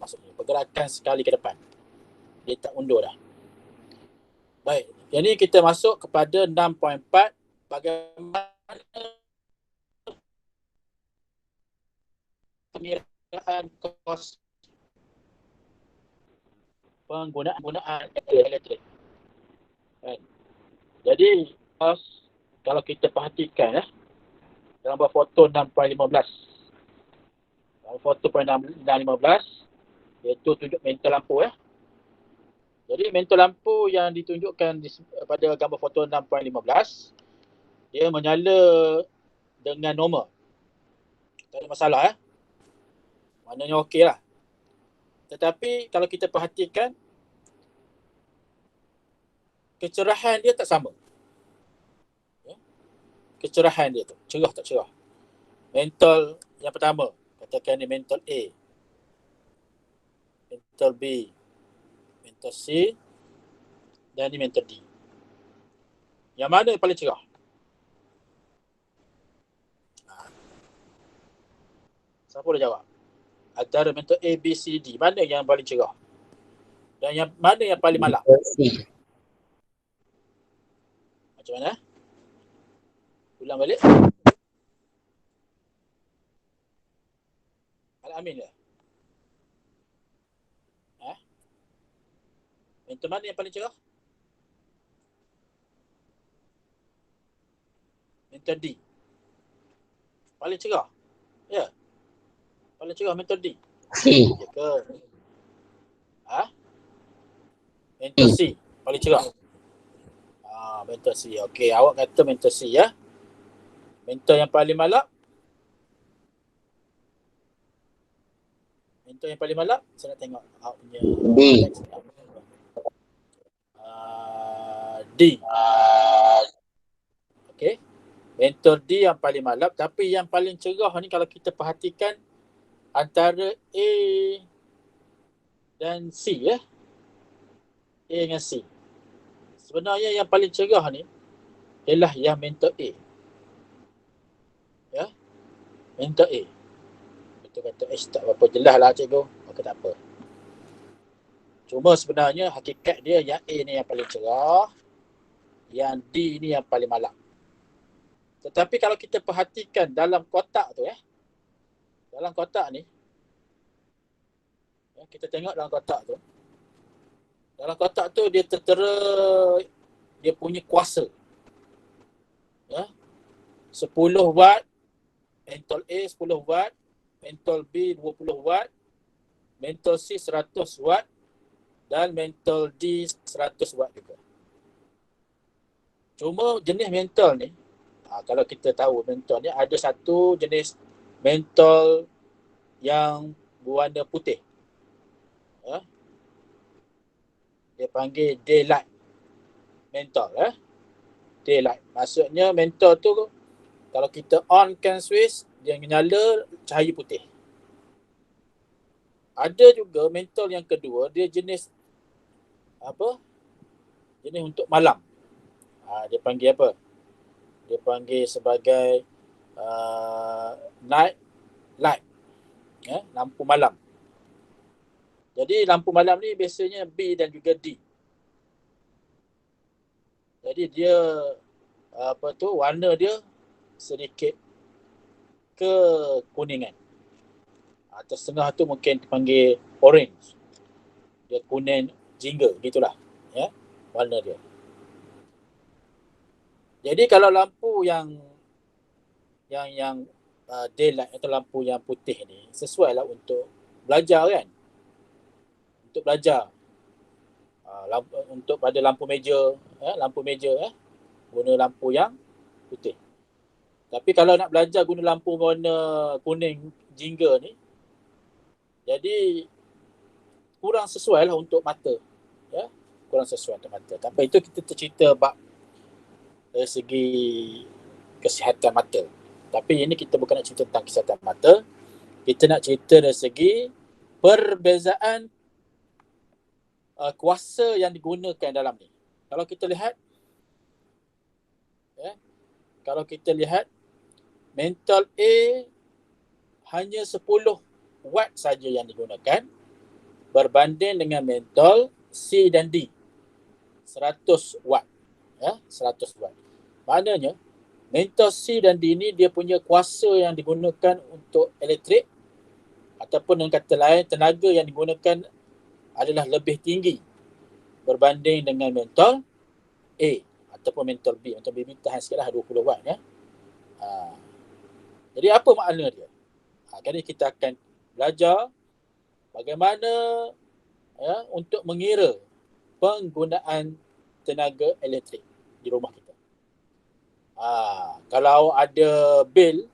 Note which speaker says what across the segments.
Speaker 1: maksudnya. Pergerakan sekali ke depan. Dia tak undur dah. Baik. Yang ni kita masuk kepada 6.4. Bagaimana pengiraan kos penggunaan elektrik. Jadi kos, kalau kita perhatikan dalam foto 6.15. Dalam foto 6.15 iaitu tunjuk mental lampu Jadi mental lampu yang ditunjukkan pada gambar foto 6.15 dia menyala dengan normal. Tak ada masalah Maknanya okey lah. Tetapi kalau kita perhatikan kecerahan dia tak sama. Kecerahan dia tu, cerah tak cerah. Mental yang pertama, katakan ni mental A, mental B, mental C dan ni mental D. Yang mana yang paling cerah? Siapa boleh jawab? Antara mental A, B, C, D, mana yang paling cerah? Dan yang mana yang paling malam? Macam mana? Ulang balik. Al-Amin ke? Mental mana yang paling cerah? Mental D. Paling cerah? Ya. Paling cerah mental D.
Speaker 2: C.
Speaker 1: Ya ke? Mental C. Paling cerah. Mental C. Okey, awak kata mental C ya. Mental yang paling malap? Mental yang paling malap? Saya nak tengok awak punya
Speaker 2: D.
Speaker 1: D. Okey. Mental D yang paling malap, tapi yang paling cerah ni kalau kita perhatikan antara A dan C A dengan C. Sebenarnya yang paling cerah ni ialah yang mental A. Ya. Mental A. Kita kata tak berapa jelas lah cikgu. Maka tak apa. Cuma sebenarnya hakikat dia yang A ni yang paling cerah, yang D ni yang paling malap. Tetapi kalau kita perhatikan dalam kotak tu dalam kotak ni, kita tengok dalam kotak tu. Dalam kotak tu dia tertera dia punya kuasa. 10 watt, mentol A 10 watt, mentol B 20 watt, mentol C 100 watt dan mentol D 100 watt juga. Cuma jenis mentol ni, kalau kita tahu mentol ni ada satu jenis mentol yang berwarna putih. Dia panggil daylight mentol. Daylight. Maksudnya mentol tu kalau kita onkan switch, dia menyala cahaya putih. Ada juga mentol yang kedua, dia jenis jenis untuk malam. Dia panggil apa? Dia panggil sebagai night light. Lampu malam. Jadi lampu malam ni biasanya B dan juga D. Jadi dia warna dia sedikit kekuningan. Setengah tu mungkin dipanggil orange. Dia kuning jingga gitulah warna dia. Jadi kalau lampu yang daylight atau lampu yang putih ni sesuai lah untuk belajar kan. Untuk belajar. Untuk pada lampu meja, guna lampu yang putih. Tapi kalau nak belajar guna lampu warna kuning jingga ni, jadi kurang sesuai lah untuk mata. Kurang sesuai untuk mata. Tapi itu kita cerita bab dari segi kesihatan mata. Tapi ini kita bukan nak cerita tentang kesihatan mata. Kita nak cerita dari segi perbezaan kuasa yang digunakan dalam ni. Kalau kita lihat mentol A hanya 10 watt saja yang digunakan, berbanding dengan mentol C dan D 100 watt. Ya, 100 watt. Maknanya mentol C dan D ni dia punya kuasa yang digunakan untuk elektrik ataupun dengan kata lain tenaga yang digunakan adalah lebih tinggi berbanding dengan mentol A ataupun mentol B. Mentol B tahan sikitlah 20 watt ya. Jadi apa makna dia? Kali kita akan belajar bagaimana ya untuk mengira penggunaan tenaga elektrik di rumah kita. Kalau ada bil,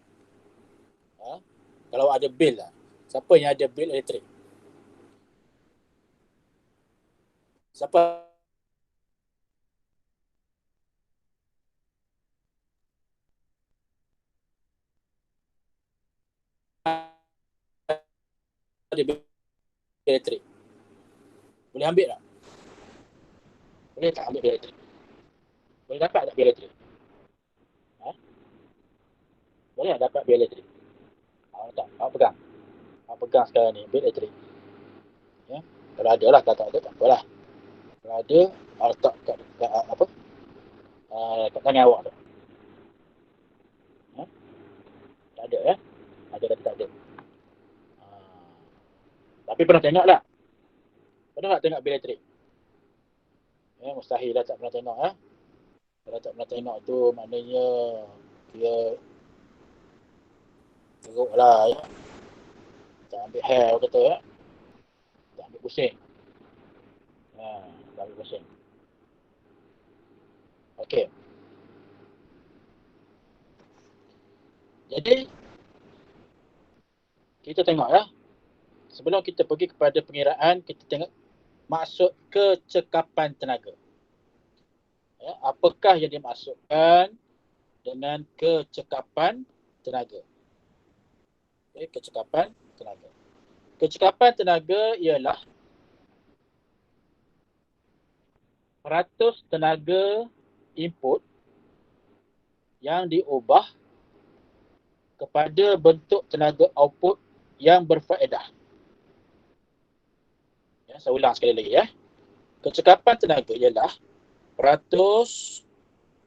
Speaker 1: kalau ada bil lah, siapa yang ada bil elektrik? Siapa ada bil elektrik? Boleh ambil tak? Boleh tak ambil bil elektrik? Boleh dapat tak bil elektrik? Boleh tak dapat bil elektrik? Tak, awak pegang. Awak pegang sekarang ni bil elektrik. Ya? Kalau ada lah, kalau tak ada tak apalah. Kalau ada, awak letak kat apa? Kat tangan awak tu. Tak ada ya? Ada kata tak ada. Tapi pernah tengok tak? Pernah tak tengok bil elektrik? Mustahil lah tak pernah tengok. Kalau tak pernah tengok tu maknanya dia teruk lah ya. Tak ambil hair kata ya. Tak ambil pusing. Tak ambil pusing. Okey. Jadi kita tengok ya. Sebelum kita pergi kepada pengiraan, kita tengok maksud kecekapan tenaga. Ya, apakah yang dimaksudkan dengan kecekapan tenaga? Okay, kecekapan tenaga. Kecekapan tenaga ialah peratus tenaga input yang diubah kepada bentuk tenaga output yang berfaedah. Ya, saya ulang sekali lagi ya. Kecekapan tenaga ialah peratus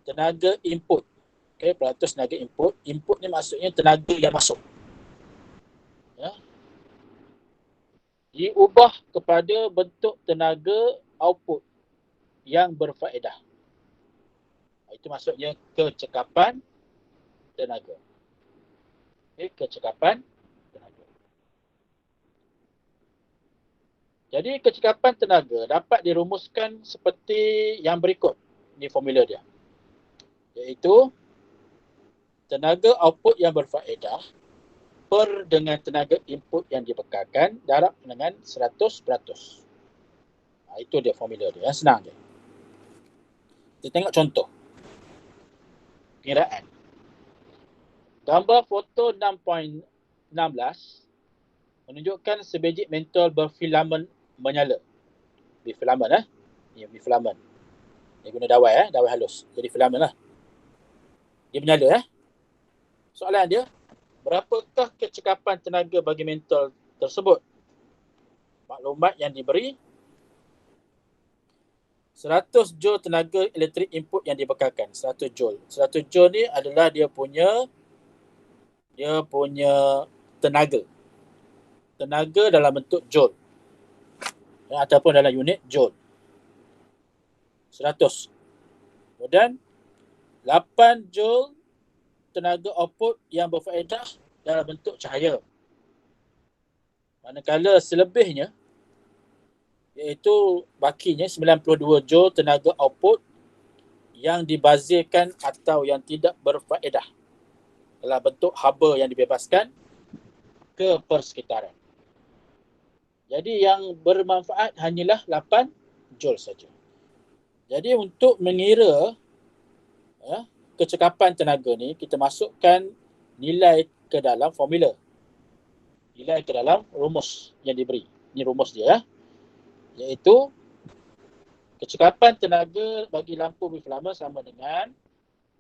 Speaker 1: tenaga input. Okay, peratus tenaga input. Input ni maksudnya tenaga yang masuk. Ya. Diubah kepada bentuk tenaga output yang berfaedah. Itu maksudnya kecekapan tenaga. Okay, kecekapan tenaga. Jadi kecekapan tenaga dapat dirumuskan seperti yang berikut. Ini formula dia. Iaitu tenaga output yang berfaedah per dengan tenaga input yang dibekalkan darab dengan 100%. Itu dia formula dia. Yang senang je. Kita tengok contoh. Pengiraan. Gambar foto 6.16 menunjukkan sebiji mentol berfilamen menyala. Bifilamen Ini bifilamen. Dia guna dawai dawai halus. Jadi filamen lah. Dia menyala Soalan dia, berapakah kecekapan tenaga bagi mentol tersebut? Maklumat yang diberi 100 joule tenaga elektrik input yang dibekalkan. 100 joule. 100 joule ni adalah dia punya tenaga. Tenaga dalam bentuk joule. Ataupun dalam unit joule. 100. Kemudian 8 joule tenaga output yang berfaedah dalam bentuk cahaya. Manakala selebihnya iaitu bakinya 92 joule tenaga output yang dibazirkan atau yang tidak berfaedah dalam bentuk haba yang dibebaskan ke persekitaran. Jadi yang bermanfaat hanyalah 8 joule saja. Jadi untuk mengira kecekapan tenaga ni, kita masukkan nilai ke dalam formula. Nilai ke dalam rumus yang diberi. Ini rumus dia iaitu kecekapan tenaga bagi lampu bifilamen sama dengan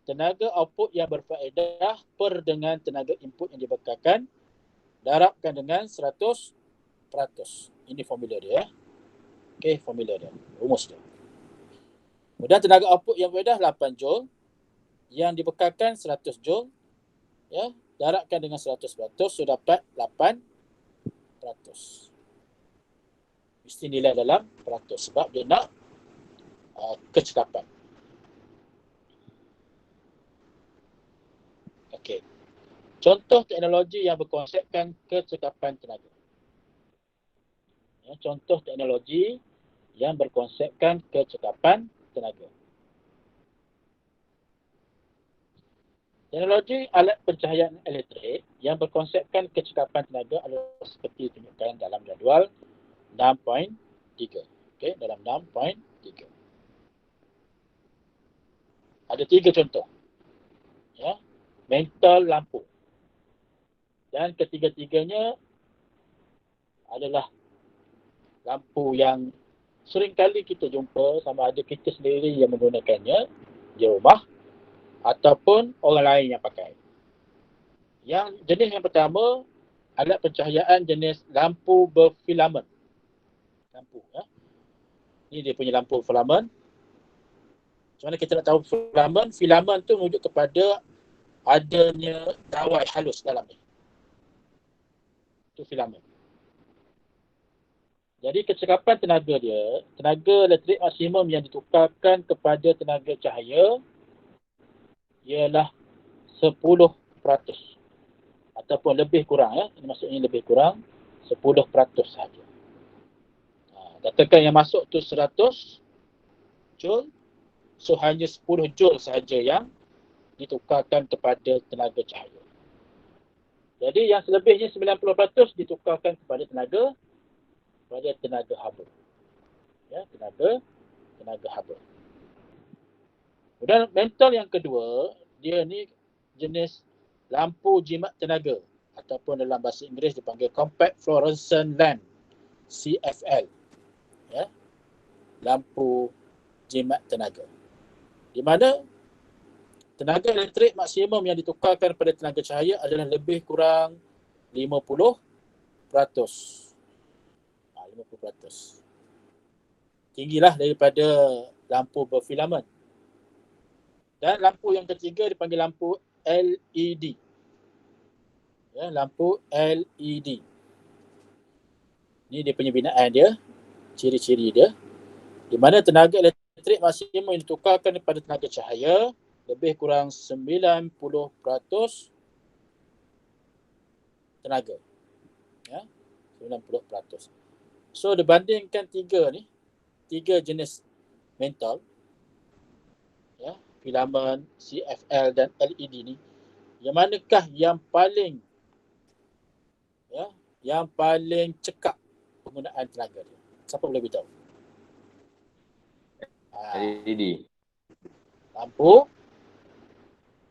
Speaker 1: tenaga output yang berfaedah per dengan tenaga input yang dibekalkan darabkan dengan 100%. Ini formula dia. Okey, formula dia. Rumus dia. Kemudian tenaga output yang berbeza 8 joule yang dibekalkan 100 joule, ya, darabkan dengan 100%, so dapat 8%. Mesti nilai dalam peratus sebab dia nak kecekapan. Okey. Contoh teknologi yang berkonsepkan kecekapan tenaga. Ya, contoh teknologi yang berkonsepkan kecekapan tenaga. Teknologi alat pencahayaan elektrik yang berkonsepkan kecekapan tenaga adalah seperti ditunjukkan dalam jadual 6.3. Okey, dalam 6.3. Ada 3 contoh. Ya, mental lampu. Dan ketiga-tiganya adalah lampu yang sering kali kita jumpa, sama ada kita sendiri yang menggunakannya di rumah ataupun orang lain yang pakai. Yang jenis yang pertama, alat pencahayaan jenis lampu berfilamen. Lampu, ya. Ini dia punya lampu filamen. Macam mana kita nak tahu filamen? Filamen tu merujuk kepada adanya dawai halus dalam ni. Itu filamen. Jadi kecekapan tenaga dia, tenaga elektrik maksimum yang ditukarkan kepada tenaga cahaya ialah 10% ataupun lebih kurang, ya. Ini maksudnya lebih kurang 10% sahaja. Katakan yang masuk tu 100 joule, so hanya 10 joule sahaja yang ditukarkan kepada tenaga cahaya. Jadi yang selebihnya 90% ditukarkan kepada tenaga haba. Ya, tenaga haba. Dan mental yang kedua, dia ni jenis lampu jimat tenaga ataupun dalam bahasa Inggeris dipanggil compact fluorescent lamp, CFL. Ya. Lampu jimat tenaga. Di mana tenaga elektrik maksimum yang ditukarkan pada tenaga cahaya adalah lebih kurang 50%. 50%. Tinggilah daripada lampu berfilamen. Dan lampu yang ketiga dipanggil lampu LED. Ya, lampu LED. Ini dia punya binaan dia, ciri-ciri dia. Di mana tenaga elektrik maksimum yang ditukarkan kepada tenaga cahaya lebih kurang 90% tenaga. Ya, 90%. So dibandingkan tiga jenis mental, ya, filamen, CFL dan LED ni, yang manakah yang paling cekap penggunaan tenaga dia? Siapa boleh beritahu?
Speaker 2: LED.
Speaker 1: Lampu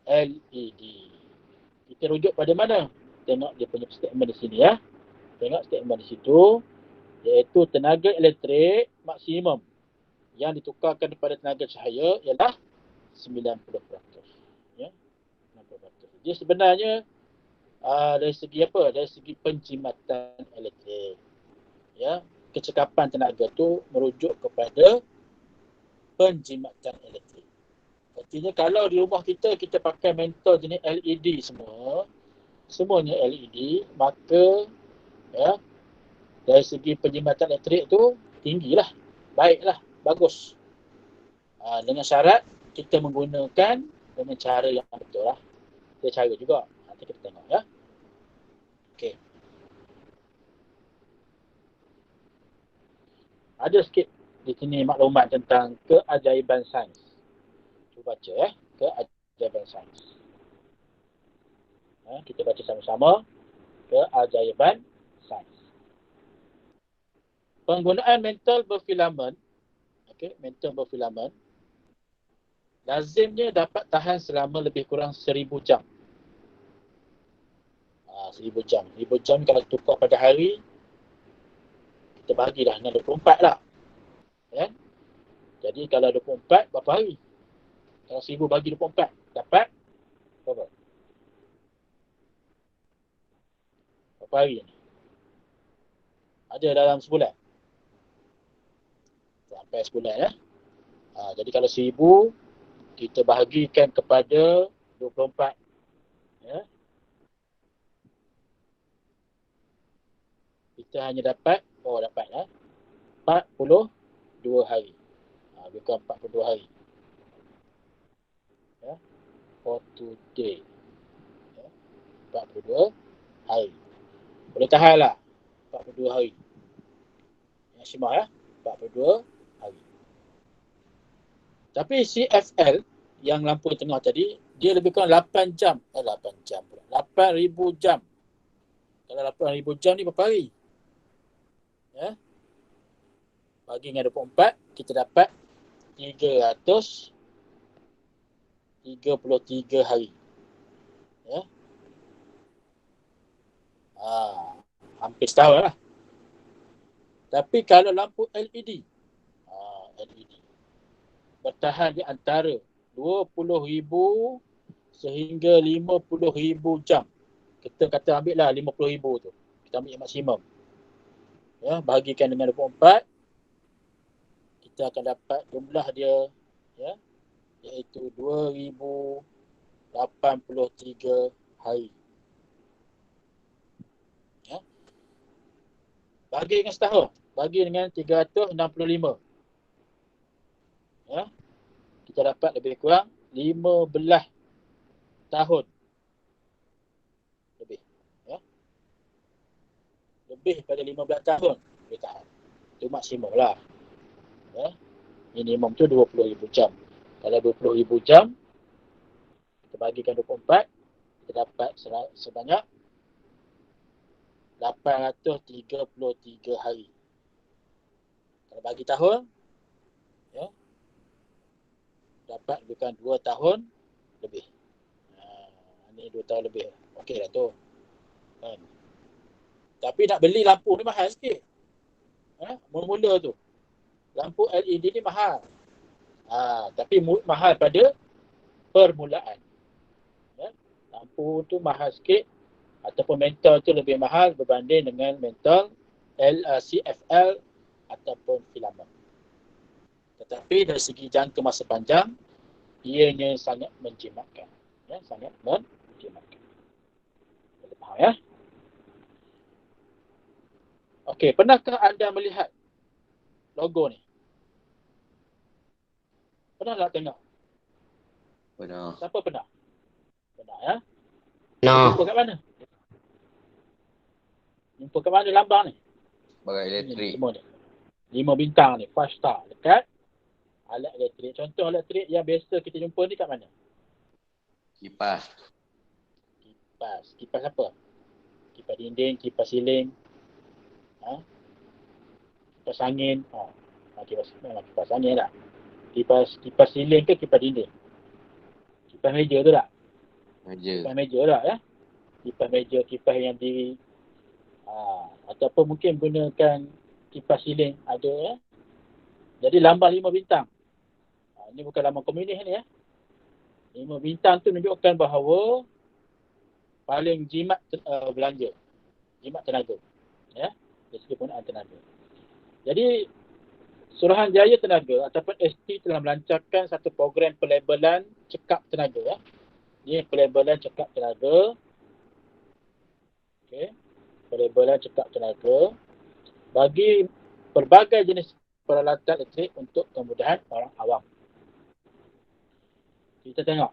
Speaker 1: LED. Kita rujuk pada mana? Tengok dia punya statement di sini, ya. Tengok statement di situ, iaitu tenaga elektrik maksimum yang ditukarkan kepada tenaga cahaya ialah 90%. Ya, 90%. Dia sebenarnya dari segi apa? Dari segi penjimatan elektrik. Ya, kecekapan tenaga tu merujuk kepada penjimatan elektrik. Artinya kalau di rumah kita pakai mental jenis LED semuanya LED, maka ya, dari segi penjimatan elektrik tu tinggilah, baiklah, bagus. Dengan syarat kita menggunakan dengan cara yang betul lah. Kita cara juga. Nanti kita tengok, ya. Okey. Ada sikit di sini maklumat tentang keajaiban sains. Cuba baca, ya. Keajaiban sains. Kita baca sama-sama. Keajaiban sains. Penggunaan mental berfilamen, mental berfilamen, lazimnya dapat tahan selama lebih kurang 1000 jam. 1000 jam. 1000 jam kalau tukar pada hari, kita bagilah dengan 24 lah. Ya? Jadi kalau 24, berapa hari? Kalau 1000 bagi 24, dapat berapa? Berapa hari ni? Ada dalam sebulan. Sampai sebulan ya. Jadi kalau 1000 kita bahagikan kepada 24 ya. Kita hanya dapat 42 hari. Bukan 42 hari. Ya. 42 day. Ya. 42 hari. Boleh tahan lah 42 hari. Yang Syimah ya. 42 hari. Tapi CFL yang lampu tengah tadi, dia lebih kurang 8 jam. 8 jam pula. 8,000 jam. Kalau 8,000 jam ni berapa hari? Ya. Bagi dengan 24, kita dapat 333 hari. Ya. Hampir setahun lah. Tapi kalau lampu LED, LED bertahan di antara 20,000 sehingga 50,000 jam. Kita kata ambil lah 50,000 tu. Kita ambil yang maksimum. Ya, bahagikan dengan 24, kita akan dapat jumlah dia ya, iaitu 2,083 hari. Ya. Bagi dengan setahun, bagi dengan 365. Ya. Kita dapat lebih kurang 15 tahun. Lebih pada 15 tahun boleh tahan. Itu maksimum lah. Ya. Minimum tu 20,000 jam. Kalau 20,000 jam, kita bagikan 24, kita dapat sebanyak 833 hari. Kalau bagi tahun, ya, dapat bukan 2 tahun lebih. Ini 2 tahun lebih. Okey lah tu. Kan? Tapi nak beli lampu ni mahal sikit. Mula-mula tu. Lampu LED ni mahal. Tapi mahal pada permulaan. Ya? Lampu tu mahal sikit ataupun mental tu lebih mahal berbanding dengan mental CFL ataupun filament. Tetapi dari segi jangka masa panjang, ianya sangat menjimatkan. Ya, sangat menjimatkan. Boleh faham ya? Okey, pernahkah anda melihat logo ni? Pernah tak tengok?
Speaker 2: Pernah.
Speaker 1: Siapa pernah? Pernah ya?
Speaker 2: Nah.
Speaker 1: Jumpa kat mana? Jumpa kat mana lambang ni?
Speaker 2: Bagai elektrik.
Speaker 1: Semua ni. 5 bintang ni, 5 star dekat alat elektrik. Contoh alat elektrik yang biasa kita jumpa ni kat mana?
Speaker 2: Kipas.
Speaker 1: Kipas apa? Kipas dinding, kipas siling, kipas angin. Kipas angin tak? Kipas siling ke kipas dinding? Kipas meja tu tak? Kipas meja tak ya? Kipas meja, kipas yang di ataupun mungkin gunakan kipas siling ada ya. Jadi lambang 5 bintang. Ini bukan lambang komunis ni ya. 5 bintang tu menunjukkan bahawa paling jimat belanja. Jimat tenaga. Ya. Dari segi penggunaan tenaga. Jadi Suruhanjaya Tenaga ataupun ST telah melancarkan satu program pelabelan cekap tenaga ya. Ini pelabelan cekap tenaga. Okey. Pelabelan cekap tenaga bagi pelbagai jenis peralatan elektrik untuk kemudahan orang awam. Kita tengok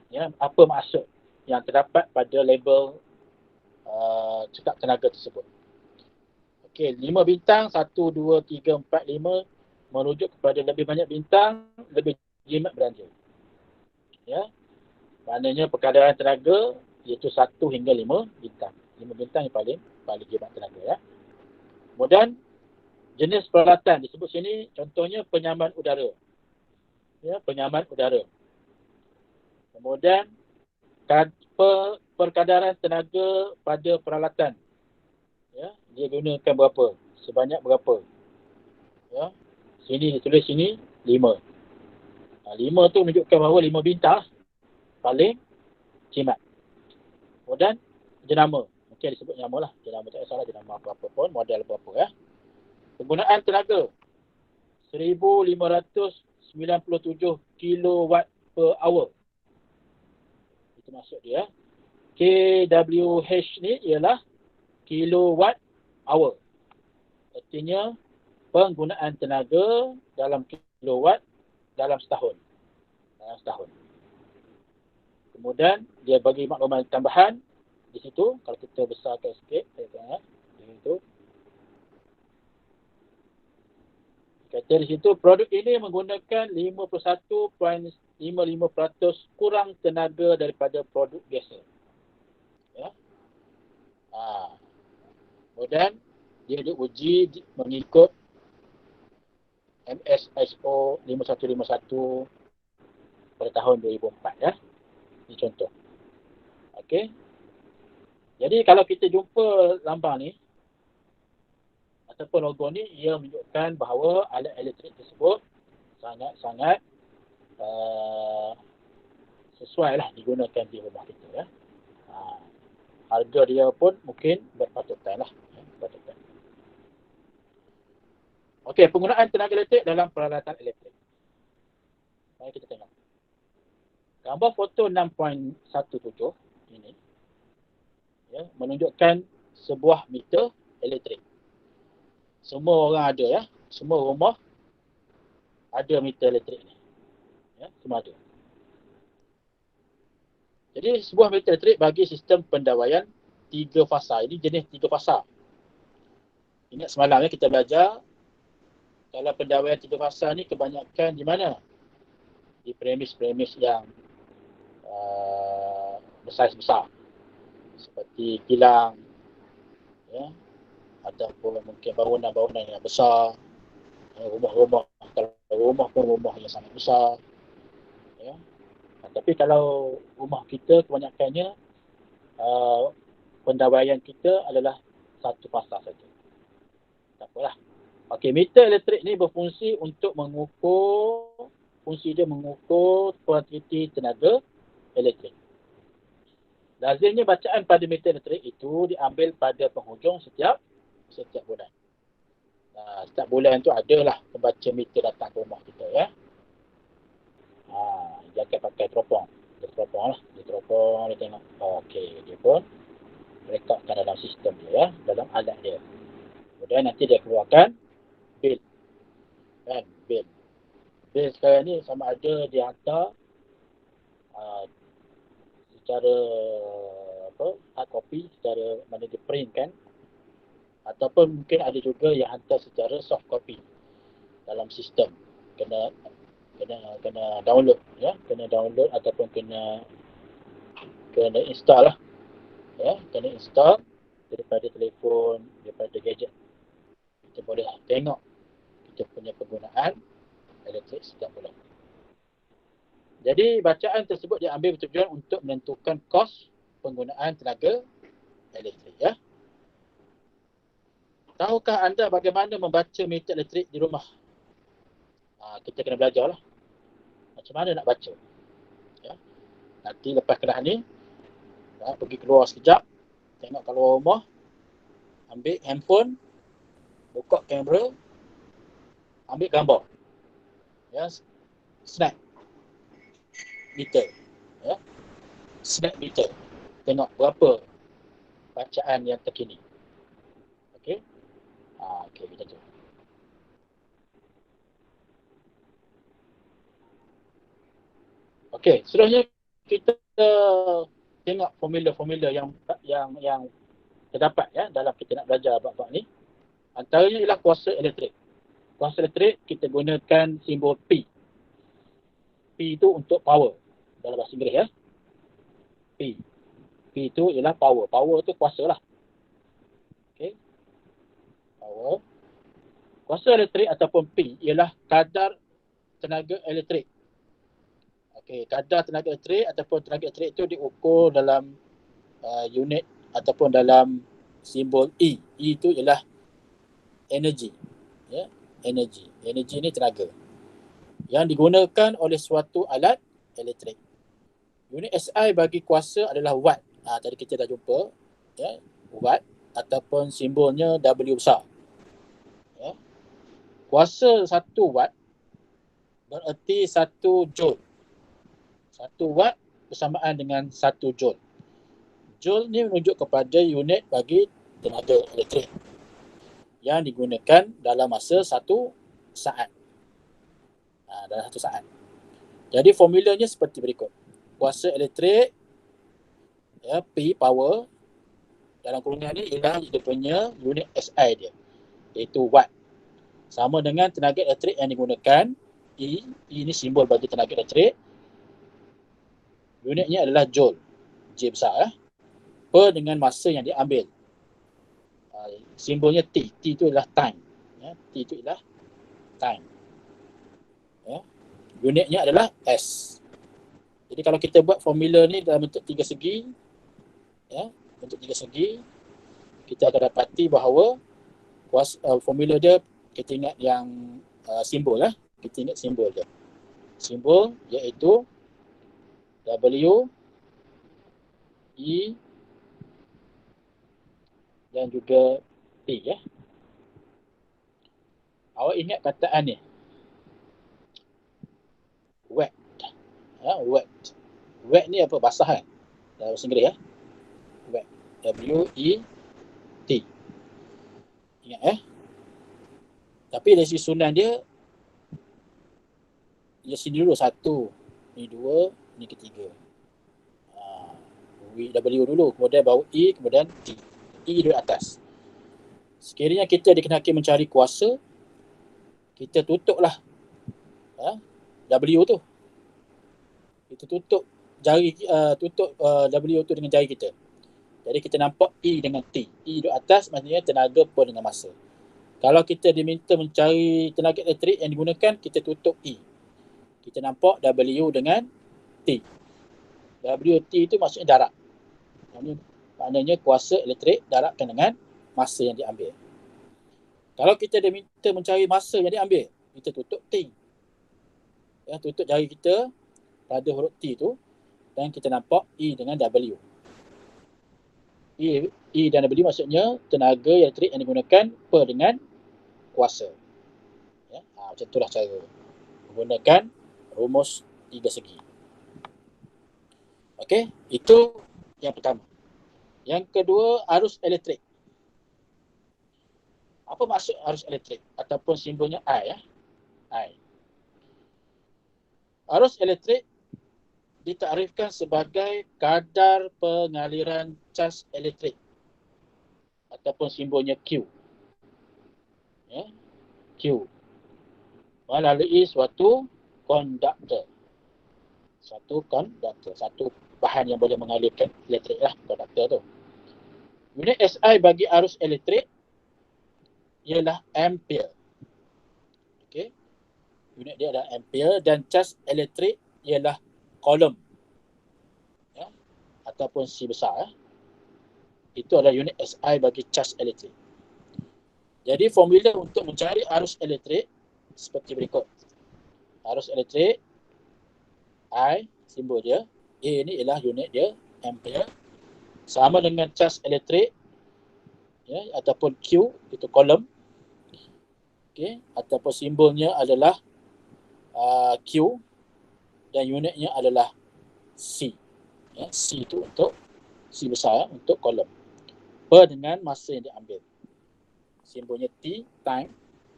Speaker 1: ya, apa maksud yang terdapat pada label cekap tenaga tersebut. Okey, 5 bintang, 1, 2, 3, 4, 5 merujuk kepada lebih banyak bintang, lebih jimat belanja. Ya. Maknanya perkadaran tenaga iaitu 1 hingga 5 bintang. 5 bintang yang paling jimat tenaga ya. Kemudian jenis peralatan disebut sini contohnya penyaman udara. Ya, penyaman udara. Kemudian perkadaran tenaga pada peralatan. Ya, dia gunakan berapa? Sebanyak berapa? Ya. Sini ditulis sini 5. 5 tu menunjukkan bahawa 5 bintang paling jimat. Kemudian jenama. okey disebut nama lah. Dia nama tak salah, dia nama apa-apa pun, model apa-apa ya. Penggunaan tenaga 1597 kilowatt per hour. Itu maksud dia. kWh ni ialah kilowatt hour. Artinya penggunaan tenaga dalam kilowatt dalam setahun. Kemudian dia bagi maklumat tambahan di situ. Kalau kita besarkan sikit, di situ. Kata di situ, produk ini menggunakan 51.55% kurang tenaga daripada produk biasa. Ya. Kemudian dia diuji mengikut MS-ISO 5151 pada tahun 2004 ya. Ini contoh. Okey. Jadi kalau kita jumpa lambang ni ataupun logo ni, ia menunjukkan bahawa alat elektrik tersebut sangat-sangat sesuai lah digunakan di rumah kita ya. Harga dia pun mungkin berpatutan lah. Berpatutan. Okey, penggunaan tenaga elektrik dalam peralatan elektrik. Mari kita tengok. Gambar foto 6.17 ini ya, menunjukkan sebuah meter elektrik. Semua orang ada ya. Semua rumah ada meter elektrik ni. Ya, semua ada. Jadi sebuah meter elektrik bagi sistem pendawaian 3 fasa. Ini jenis 3 fasa. Ingat semalam ya kita belajar kalau pendawaian 3 fasa ni kebanyakan di mana? Di premis-premis yang besar-besar. Seperti kilang ya, ataupun mungkin bangunan-bangunan yang besar, rumah-rumah, kalau rumah pun rumah yang sangat besar ya. Tapi kalau rumah kita kebanyakannya pendawaian kita adalah 1 fasa saja. Tak apalah. Okey, meter elektrik ni berfungsi untuk mengukur, fungsi dia mengukur kuantiti tenaga elektrik. Lazimnya bacaan pada meter elektrik itu diambil pada penghujung setiap bulan. Setiap bulan tu adalah pembaca meter datang ke rumah kita ya. Dia akan pakai teropong. Dia teropong dia tengok. Okey, dia pun rekodkan dalam sistem dia ya, dalam alat dia. Kemudian nanti dia keluarkan bil. Kan, bil. Bil sekarang ni sama ada dia hantar secara hard copy, secara mana dia print kan, ataupun mungkin ada juga yang hantar secara soft copy dalam sistem. Kena download ya, kena download ataupun kena install lah ya, kena install daripada telefon, daripada gadget. Kita boleh tengok kita punya penggunaan elektrik setiap bulan. Jadi bacaan tersebut diambil bertujuan untuk menentukan kos penggunaan tenaga elektrik ya. Tahukah anda bagaimana membaca meter elektrik di rumah? Kita kena belajar lah macam mana nak baca ya. Nanti lepas kelas ni pergi keluar sekejap, tengok keluar rumah, ambil handphone, buka kamera, ambil gambar ya, snap meter ya, snap meter, tengok berapa bacaan yang terkini. Okey. Okey, kita tu. Okey, seterusnya kita tengok formula-formula yang terdapat ya dalam kita nak belajar bab-bab ni. Antaranya ialah kuasa elektrik. Kuasa elektrik kita gunakan simbol P. P itu untuk power dalam bahasa Inggeris ya. P. P itu ialah power. Power itu kuasa lah. Okey. Power. Kuasa elektrik ataupun P ialah kadar tenaga elektrik. Okey, kadar tenaga elektrik ataupun tenaga elektrik itu diukur dalam unit ataupun dalam simbol E. E itu ialah energi. Ya, energi. Energi ni tenaga yang digunakan oleh suatu alat elektrik. Unit SI bagi kuasa adalah watt. Tadi kita dah jumpa ya. watt ataupun simbolnya W besar. Ya. Kuasa 1 watt bererti 1 joule. 1 watt bersamaan dengan 1 joule. Joule ni menunjuk kepada unit bagi tenaga elektrik yang digunakan dalam masa 1 saat. Dalam 1 saat. Jadi formulanya seperti berikut. Kuasa elektrik, ya, P, power, dalam kurungan ni ialah dia punya unit SI dia, iaitu watt. Sama dengan tenaga elektrik yang digunakan, E ini simbol bagi tenaga elektrik. Unitnya adalah joule, J besar, per dengan masa yang diambil. Simbolnya T, T itu adalah time. Ya, T itu adalah time. Ya. Unitnya adalah S. Jadi kalau kita buat formula ni dalam bentuk 3 segi, ya, bentuk 3 segi, kita akan dapati bahawa formula dia, kita ingat yang simbol lah. Kita ingat simbol dia. Simbol iaitu W, E dan juga T, ya. Awak ingat kataan ni. Wet. Ya, wet. Wet ni apa? Basah kan? Dalam bahasa Inggeris, ya. Wet. W, E, T. Ingat, ya. Tapi dari sisi sunan dia, sini dulu 1, ni 2, ni ketiga. W dulu, kemudian baru E, kemudian T. E duduk atas. Sekiranya kita dikehendaki mencari kuasa, kita tutuplah W tu. Kita tutup jari, W tu dengan jari kita. Jadi kita nampak E dengan T. E duduk atas, maksudnya tenaga per dengan masa. Kalau kita diminta mencari tenaga elektrik yang digunakan, kita tutup E. Kita nampak W dengan T. WT itu maksudnya darab. Maknanya kuasa elektrik darabkan dengan masa yang diambil. Kalau kita diminta mencari masa yang diambil, kita tutup T. Ya, tutup jari kita pada huruf T tu dan kita nampak E dengan W. E dan W maksudnya tenaga elektrik yang digunakan per dengan kuasa. Ya, macam itulah cara menggunakan rumus 3 segi. Okey, itu yang pertama. Yang kedua, arus elektrik. Apa maksud arus elektrik? Ataupun simbolnya I, ya. I. Arus elektrik ditakrifkan sebagai kadar pengaliran cas elektrik. Ataupun simbolnya Q. Ya. Q. Melalui suatu konduktor. Satu bahan yang boleh mengalirkan elektrik lah, konduktor tu. Unit SI bagi arus elektrik ialah ampere. Okey. Unit dia adalah ampere dan cas elektrik ialah coulomb. Ya. Ataupun C besar, ya. Itu adalah unit SI bagi cas elektrik. Jadi formula untuk mencari arus elektrik seperti berikut. Arus elektrik I, simbol dia, A ni ialah unit dia, ampere, sama dengan cas elektrik, ya, ataupun Q, itu coulomb. Okay, ataupun simbolnya adalah Q dan unitnya adalah C. Ya, C itu untuk C besar, untuk coulomb. Per dengan masa yang diambil. Simbolnya T, time,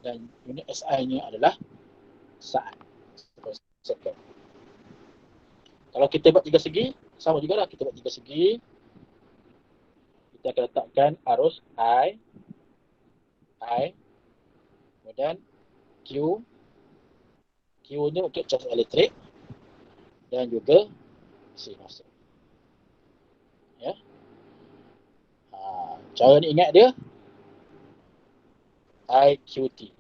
Speaker 1: dan unit SI-nya adalah saat. Second. Kalau kita buat 3 segi, sama juga lah. Kita buat 3 segi. Kita akan letakkan arus I, kemudian Q ni untuk cas elektrik dan juga C masa. Ya. Cara ni ingat dia IQT.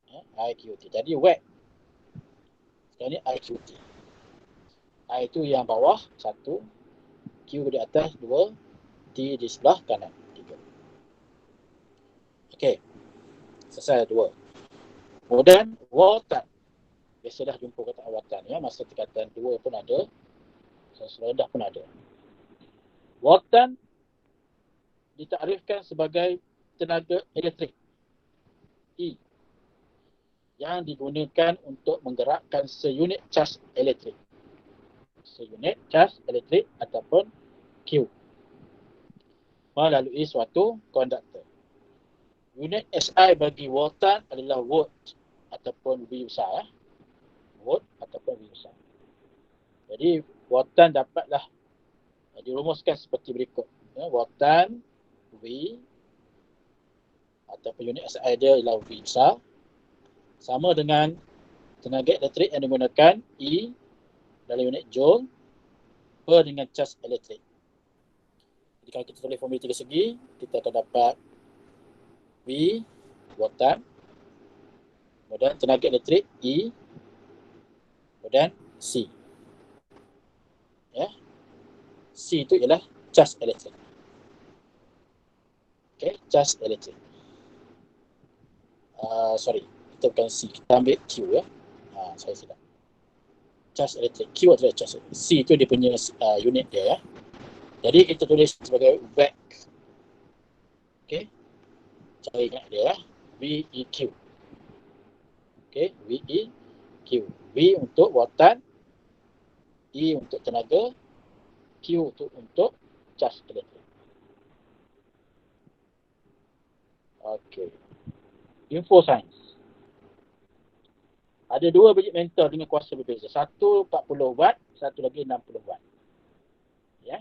Speaker 1: Ya, IQT. Jadi watt. Sekarang ni IQT. I itu yang bawah 1, Q di atas 2, T di sebelah kanan 3. Okey. Selesai 2. Kemudian watan. Biasalah jumpa kata watan, ya, masa tingkatan 2 pun ada, serendah pun ada. Watan ditakrifkan sebagai tenaga elektrik E yang digunakan untuk menggerakkan seunit cas elektrik. Seunit cas elektrik ataupun Q melalui suatu konduktor. Unit SI bagi voltan adalah volt ataupun V besar. Volt ataupun V besar. Jadi voltan dapatlah dirumuskan seperti berikut. Voltan V ataupun unit SI dia ialah V besar sama dengan tenaga elektrik yang digunakan E dalam unit joule per dengan cas elektrik. Jadi kalau kita tulis formula 3 segi, kita akan dapat V voltan, kemudian tenaga elektrik E, kemudian C. Ya. C itu ialah cas elektrik. Okey, cas elektrik. Sorry, kita bukan C, kita ambil Q ya. Saya silap. Cas elektrik, Q adalah cas. C itu dia punya unit dia ya. Jadi kita tulis sebagai VEC. Okey. Cara ingat dia ya. VEQ. Okey, VEQ. V untuk voltan, E untuk tenaga, Q untuk cas elektrik. Okey. Info sains. Ada dua biji mentor dengan kuasa berbeza. Satu 40 watt, satu lagi 60 watt. Ya.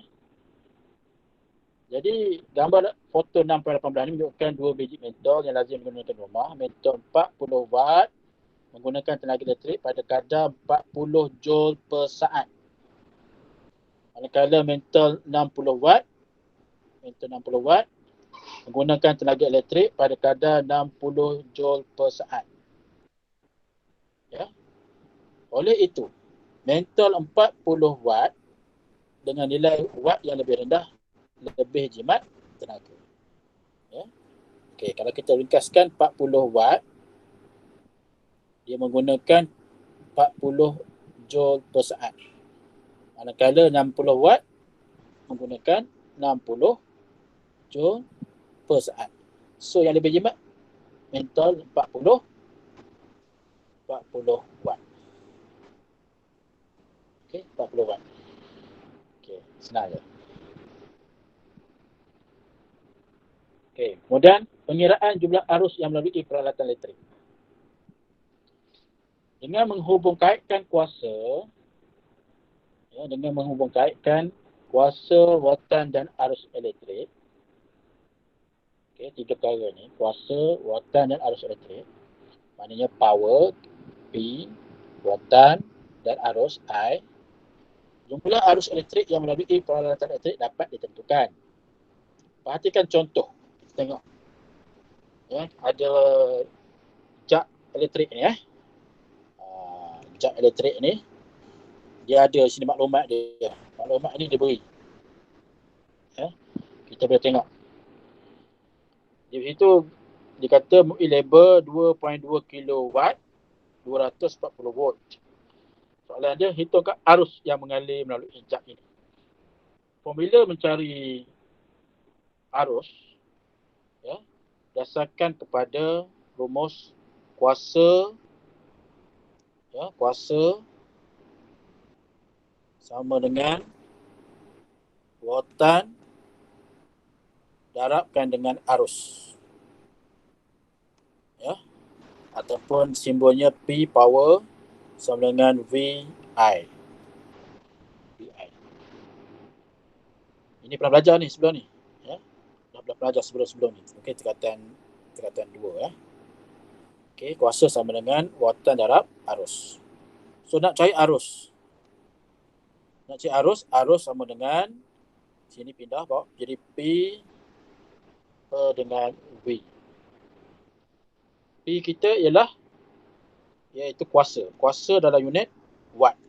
Speaker 1: Jadi gambar foto 6/18 ini menunjukkan dua biji mentor yang lazim menggunakan rumah. Mentor 40 watt menggunakan tenaga elektrik pada kadar 40 joule per saat. Manakala mentor 60 watt menggunakan tenaga elektrik pada kadar 60 joule per saat. Ya. Oleh itu, mentol 40 watt dengan nilai watt yang lebih rendah lebih jimat tenaga. Ya. Okey, kalau kita ringkaskan 40 watt dia menggunakan 40 joule per saat. Manakala 60 watt menggunakan 60 joule per saat. So yang lebih jimat mentol 40 watt. Okey, 40 watt. Okey, senang je. Okey, kemudian pengiraan jumlah arus yang melalui peralatan elektrik. Dengan menghubungkaitkan kuasa voltan dan arus elektrik. Okey, tiga perkara ni, kuasa, voltan dan arus elektrik. Maknanya power P, voltan dan arus I. Jumlah arus elektrik yang melalui peralatan elektrik dapat ditentukan. Perhatikan contoh. Kita tengok. Ya, ada jak elektrik ni ya. Jak elektrik ni dia ada sini maklumat dia. Maklumat ni dia beri. Ya. Kita boleh tengok. Di situ dikata MUI label 2.2 kilowatt 240 volt. Soalan dia hitungkan arus yang mengalir melalui jak ini. Formula mencari arus ya, berdasarkan kepada rumus kuasa sama dengan voltan darabkan dengan arus. Ya. Ataupun simbolnya P power sama dengan VI. Ini pernah belajar ni sebelum ni. Ya. Dah belajar sebelum ni. Okey, tingkatan 2 ya. Okey, kuasa sama dengan voltan darab arus. So nak cari arus. Arus sama dengan sini pindah bawah jadi P dengan V. P kita ialah iaitu kuasa. Kuasa dalam unit watt.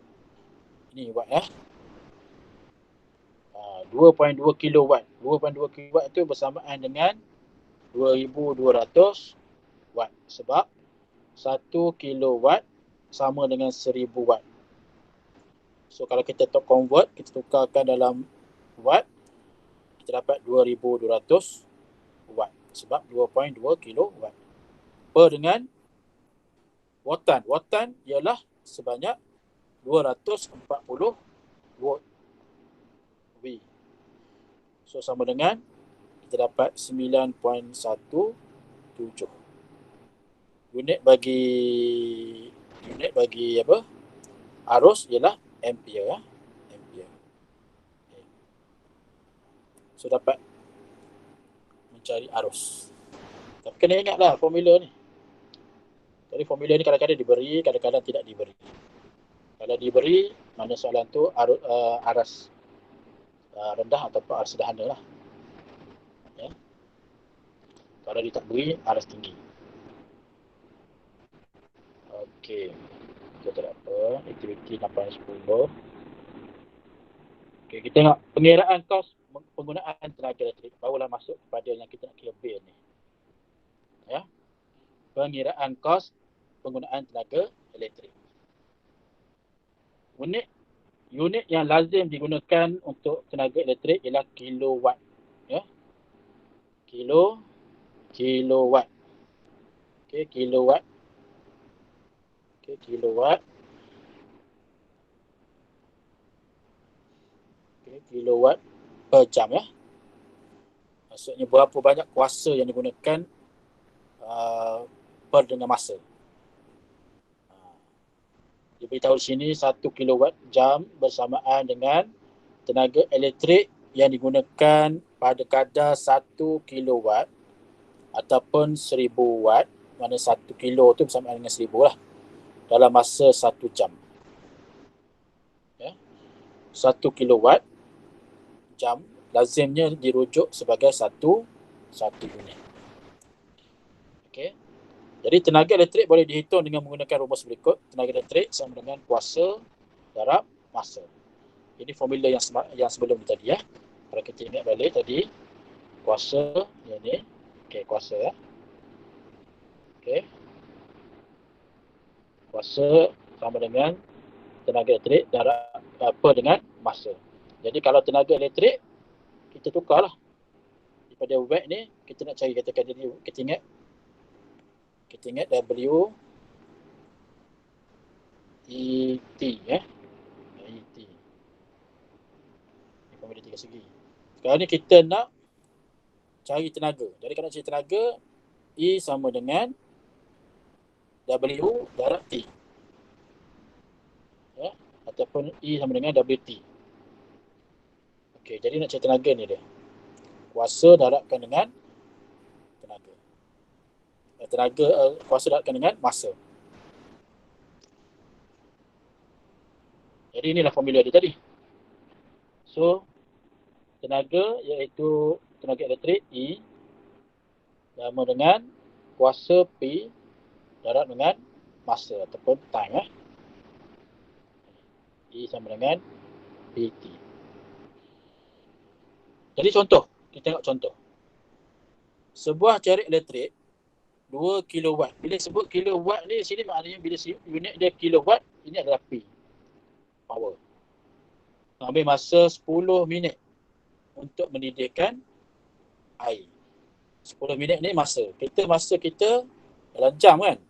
Speaker 1: Ini watt ya. 2.2 kilowatt. 2.2 kilowatt itu bersamaan dengan 2200 watt. Sebab 1 kilowatt sama dengan 1000 watt. So kalau kita convert, kita tukarkan dalam watt, kita dapat 2200 watt. Sebab 2.2 kilowatt. Per dengan wattan. Wattan ialah sebanyak 240 watt V. So sama dengan kita dapat 9.17. Unit bagi apa? Arus ialah ampere ya. Ampere. Okay. So dapat mencari arus. Tapi kena ingatlah formula ni. Jadi formula ni kadang-kadang diberi, kadang-kadang tidak diberi. Kalau diberi, mana soalan tu aras rendah ataupun aras sederhana lah. Ya. Kalau dia tak beri, aras tinggi. Okey. Kita tak apa. Aktiviti 810. Okey, kita tengok pengiraan kos penggunaan tenaga elektrik. Barulah masuk kepada yang kita nak kira bil ni. Ya. Pengiraan kos penggunaan tenaga elektrik. Unit yang lazim digunakan untuk tenaga elektrik ialah kilowatt. Ya. Kilowatt. Okey, kilowatt. Okey, kilowatt. Okey, kilowatt per jam ya. Maksudnya berapa banyak kuasa yang digunakan per dengan masa. Dia beritahu di sini 1 kilowatt jam bersamaan dengan tenaga elektrik yang digunakan pada kadar 1 kilowatt ataupun 1000 watt, mana 1 kilo tu bersamaan dengan 1000 lah, dalam masa 1 jam. Ya. 1 kilowatt jam lazimnya dirujuk sebagai satu unit. Okey. Jadi tenaga elektrik boleh dihitung dengan menggunakan rumus berikut. Tenaga elektrik sama dengan kuasa darab masa. Ini formula yang sebelum tadi ya. Kalau kita ingat balik tadi, kuasa yang ni. Okey, kuasa ya. Okey. Kuasa sama dengan tenaga elektrik darab apa dengan masa. Jadi kalau tenaga elektrik kita tukarlah. Daripada watt ni kita nak cari katakan jadi kita ingat W ET ya. ET. Ini formula 3 segi. Sekarang ni kita nak cari tenaga. Jadi kalau nak cari tenaga, E sama dengan W darab T. Ya, ataupun E sama dengan WT. Okey, jadi nak cari tenaga ni dia. Kuasa darabkan dengan tenaga. Kuasa darabkan dengan masa. Jadi inilah formula dia tadi. So, tenaga iaitu tenaga elektrik E sama dengan kuasa P darab dengan masa ataupun time. E sama dengan PT. Jadi contoh, kita tengok contoh. Sebuah jarik elektrik 2 kilowatt. Bila sebut kilowatt ni sini maknanya bila unit dia kilowatt, ini adalah P. Power. Ambil masa 10 minit untuk mendidihkan air. 10 minit ni masa. Masa kita dalam jam kan.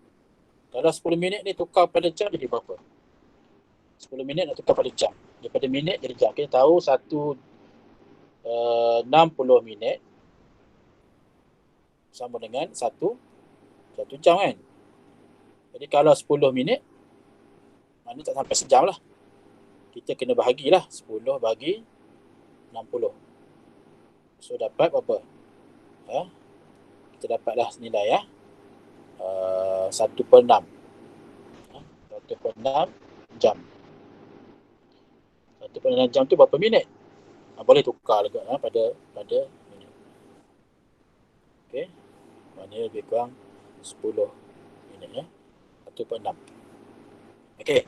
Speaker 1: Kalau 10 minit ni tukar pada jam jadi berapa? 10 minit nak tukar pada jam. Daripada minit jadi jam. Kita tahu 60 minit sama dengan 1 jam kan. Jadi kalau 10 minit, mana tak sampai sejam lah. Kita kena bahagilah 10 bagi 60. So dapat berapa? Kita dapatlah nilai ya. 1/6. 1/6 jam. 1/6 jam tu berapa minit? Boleh tukar juga pada minit. Okey. Maknanya lebih kurang 10 minit ya. 1/6. Okey.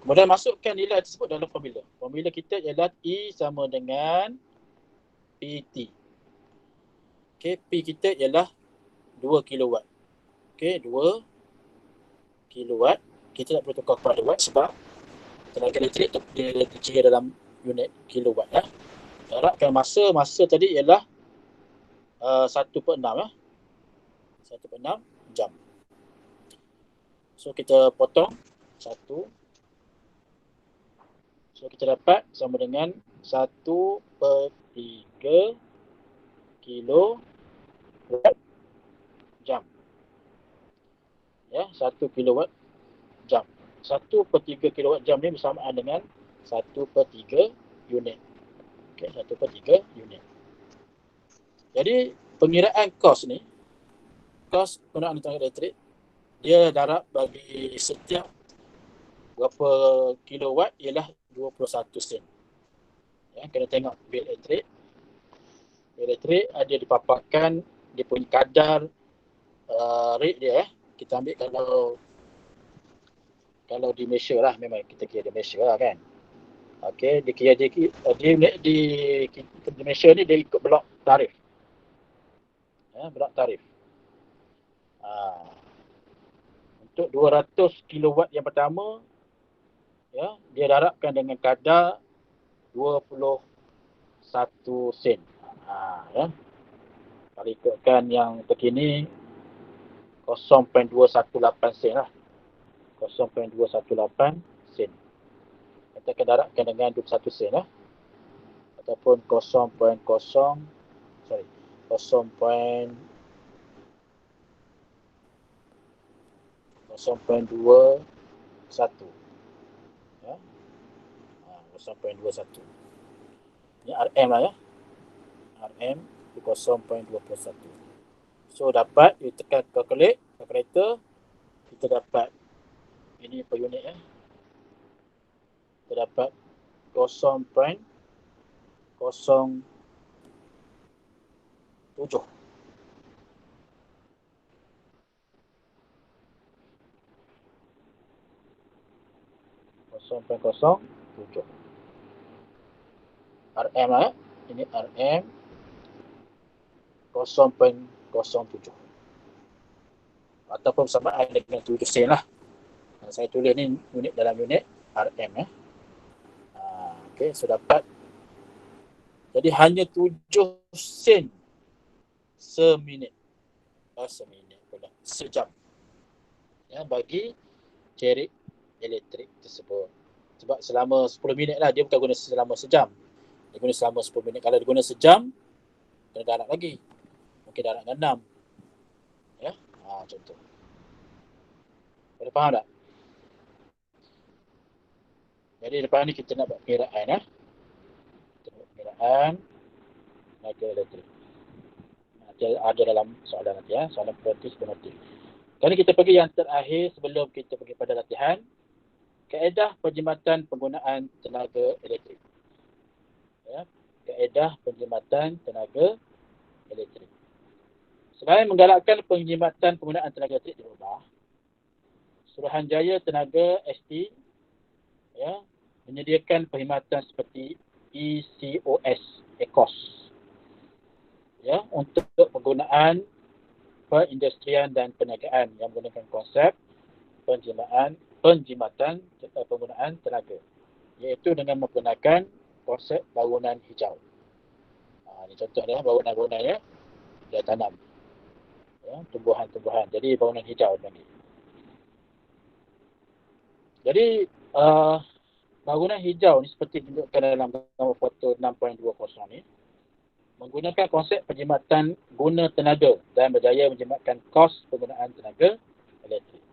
Speaker 1: Kemudian masukkan nilai tersebut dalam formula. Formula kita ialah E sama dengan PT. Okey, P kita ialah 2 kilowatt. Okey, 2 kilowatt. Kita tak perlu tukar kepada watt sebab tenaga elektrik dia dikira dalam unit kilowatt ya. Darabkan masa tadi ialah 1/6 ya. 1/6 jam. So kita potong 1. So kita dapat sama dengan 1/3 kilowatt jam. Ya, 1 kilowatt jam. 1/3 kilowatt jam ni bersamaan dengan 1/3 unit. Okey, 1/3 unit. Jadi pengiraan kos ni, kos penggunaan tenaga elektrik, dia darab bagi setiap berapa kilowatt ialah 21 sen. Ya, kena tengok bil elektrik. Bil elektrik ada dipaparkan dia punya kadar rate dia. Kita ambil kalau di Malaysia lah, memang kita kira di Malaysia lah kan. Okey, di Malaysia ni dia ikut blok tarif. Ya, blok tarif. Untuk 200 kilowatt yang pertama, ya, dia darabkan dengan kadar 21 sen. Ya. Kalau ikutkan yang terkini 0.218 sen lah. 0.218 sen. Kita akan darabkan dengan 21 sen lah. Ataupun 0.021 ya. 0.21. Ini RM lah ya. RM 0.21. So dapat, you tekan calculator, kita dapat ini per unit ya. Kita dapat 0.07. 0.07 RM lah ya. Ini RM 0.07 ataupun bersamaan dengan 7 sen lah. Saya tulis ni unit dalam unit RM ya. Okey, so dapat. Jadi hanya 7 sen seminit. Seminit pula. Sejam. Ya, bagi cerik elektrik tersebut. Sebab selama 10 minit lah, dia bukan guna selama sejam. Dia guna selama 10 minit. Kalau dia guna sejam, kena darab lagi. Mungkin darab dengan 6. Ya, macam tu. Boleh faham tak? Jadi lepas ni kita nak buat pengiraan ya. Kita buat pengiraan tenaga elektrik. Ada dalam soalan nanti ya, soalan praktis pengerti. Kali kita pergi yang terakhir sebelum kita pergi pada latihan. Kaedah penjimatan penggunaan tenaga elektrik. Ya, kaedah penjimatan tenaga elektrik. Selain menggalakkan penjimatan penggunaan tenaga elektrik dirubah, Suruhanjaya Tenaga ST ya, menyediakan perkhidmatan seperti ECOS ya, untuk penggunaan perindustrian dan perniagaan yang menggunakan konsep penjimatan penggunaan tenaga, iaitu dengan menggunakan konsep bangunan hijau. Ini contohnya bangunan-bangunan ya, dia tanam ya, tumbuhan-tumbuhan, jadi bangunan hijau lagi. Jadi bangunan hijau ni seperti tunjukkan dalam gambar foto 6.20 ni, menggunakan konsep penjimatan guna tenaga dan berjaya menjimatkan kos penggunaan tenaga elektrik.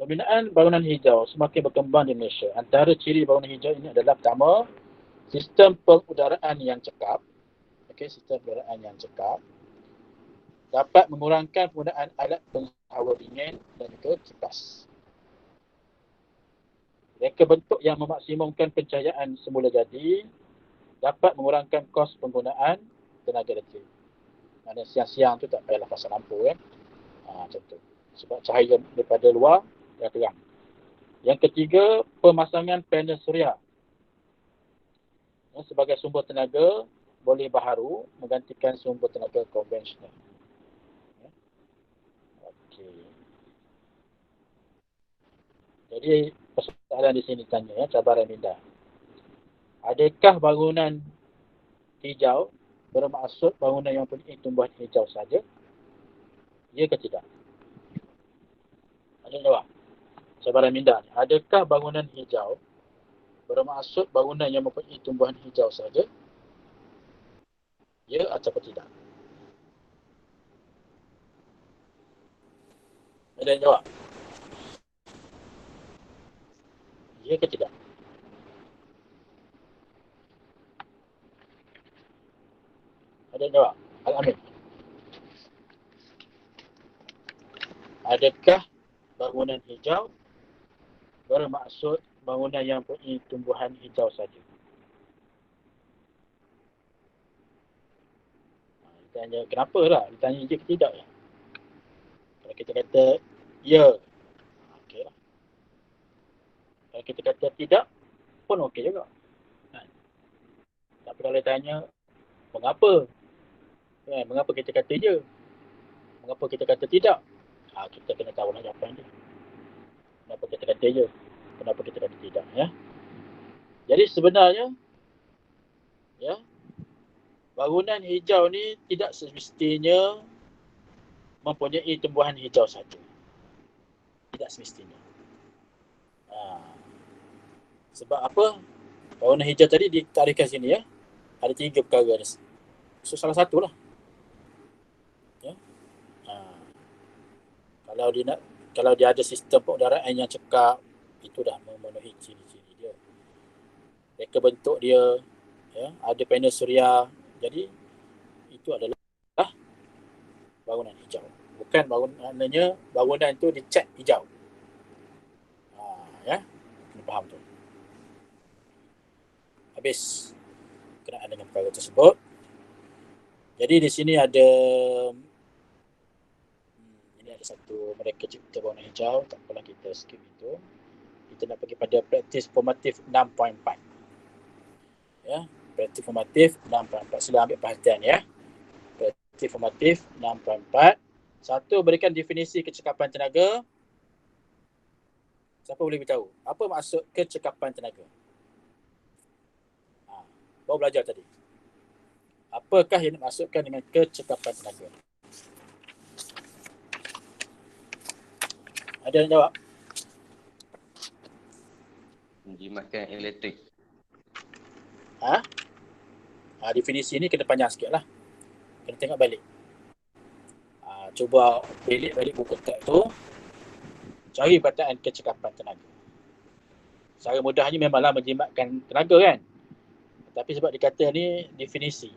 Speaker 1: Pembinaan bangunan hijau semakin berkembang di Malaysia. Antara ciri bangunan hijau ini adalah pertama, sistem pengudaraan yang cekap. Okey, sistem pengudaraan yang cekap dapat mengurangkan penggunaan alat penghawa dingin dan juga kipas. Reka bentuk yang memaksimumkan pencahayaan semula jadi dapat mengurangkan kos penggunaan tenaga elektrik. Mana siang-siang tu tak payahlah pasang lampu kan. Macam tu. Sebab cahaya daripada luar dah terang. Yang ketiga, pemasangan panel suria ya, sebagai sumber tenaga boleh baharu menggantikan sumber tenaga konvensional. Ya. Okey. Jadi persoalan di sini tanya ya, cabaran minda. Adakah bangunan hijau bermaksud bangunan yang mempunyai tumbuhan hijau saja? Ya ke tidak? Ada jawab. Cabaran minda. Adakah bangunan hijau bermaksud bangunan yang mempunyai tumbuhan hijau saja? Ya atau tidak? Ada yang jawab? Ya ke tidak? Ada yang jawab? Al-Amin. Adakah bangunan hijau bermaksud bangunan yang mempunyai tumbuhan hijau saja? Ditanya kenapa lah? Ditanya ya ke tidak ya? Kalau kita kata ya, okey lah. Kalau kita kata tidak, pun okey juga. Kan? Tapi kalau ditanya mengapa? Mengapa kita kata ya? Mengapa kita kata tidak? Kita kena tahu lah jawapan dia. Kenapa kita kata ya? Kenapa kita kata tidak? Ya. Jadi sebenarnya, ya, bangunan hijau ni tidak semestinya mempunyai tumbuhan hijau saja. Tidak semestinya. Sebab apa? Bangunan hijau tadi ditarikkan sini ya. Ada 3 perkara ni. So salah satu lah. Ya. Kalau dia ada sistem pengudaraan yang cekap, itu dah memenuhi ciri-ciri dia. Reka bentuk dia, ya, ada panel suria. Jadi itu adalah bangunan hijau. Bukan maknanya bangunan itu dicat hijau. Ya, kena faham tu. Habis kenaan dengan perkara tersebut. Jadi di sini ada satu mereka cipta bangunan hijau, tak apalah kita skip itu. Kita nak pergi pada praktis formatif 6.4. Ya, praktis formatif 6.4. Sila ambil perhatian ya. Praktis formatif 6.4. 1. Berikan definisi kecekapan tenaga. Siapa boleh beritahu? Apa maksud kecekapan tenaga? Baru belajar tadi. Apakah yang dimaksudkan dengan kecekapan tenaga? Ada yang jawab?
Speaker 2: Menjimatkan elektrik.
Speaker 1: Definisi ni kena panjang sikit lah. Kena tengok balik. Cuba pilih balik buku teks tu. Cari perkataan kecekapan tenaga. Secara mudahnya memanglah menjimatkan tenaga kan. Tapi sebab dikata ni definisi.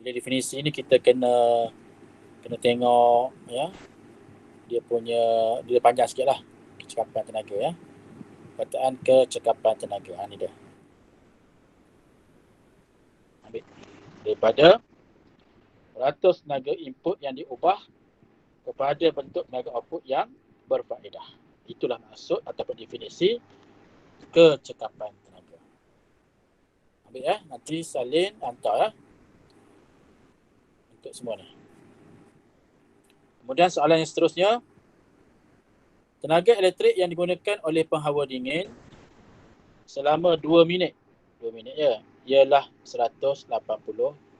Speaker 1: Bila definisi ni kita kena tengok ya. Dia panjang sikit lah. Kecekapan tenaga ya. Perkataan kecekapan tenaga. Ni dia. Ambil. Daripada peratus tenaga input yang diubah kepada bentuk tenaga output yang berfaedah. Itulah maksud ataupun definisi kecekapan tenaga. Ambil ya. Nanti salin hantar ya. Untuk semua ni. Kemudian soalan yang seterusnya. Tenaga elektrik yang digunakan oleh penghawa dingin selama 2 minit. 2 minit ya. Ialah 180